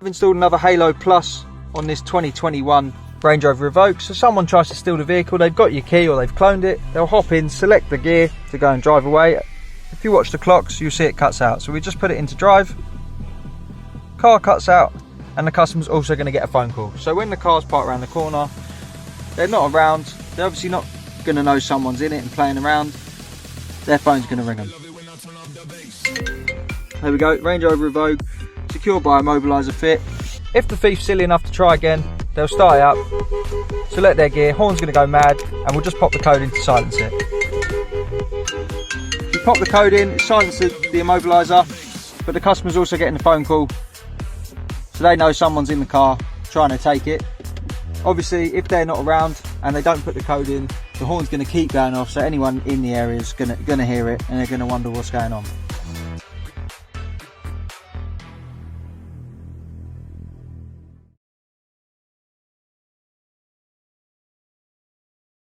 I've installed another Halo Plus on this 2021 Range Rover Evoque. So someone tries to steal the vehicle, they've got your key or they've cloned it, they'll hop in, select the gear to go and drive away. If you watch the clocks, you'll see it cuts out. So we just put it into drive, car cuts out, and the customer's also going to get a phone call. So when the car's parked around the corner, they're not around, they're obviously not going to know someone's in it and playing around, their phone's going to ring them. There we go, Range Rover Evoque, secured by Immobiliser Fit. If the thief's silly enough to try again, they'll start it up, select their gear, horn's going to go mad, and we'll just pop the code in to silence it. You pop the code in, it silences the immobiliser, but the customer's also getting a phone call, so they know someone's in the car trying to take it. Obviously, if they're not around and they don't put the code in, the horn's going to keep going off, so anyone in the area is going to hear it and they're going to wonder what's going on.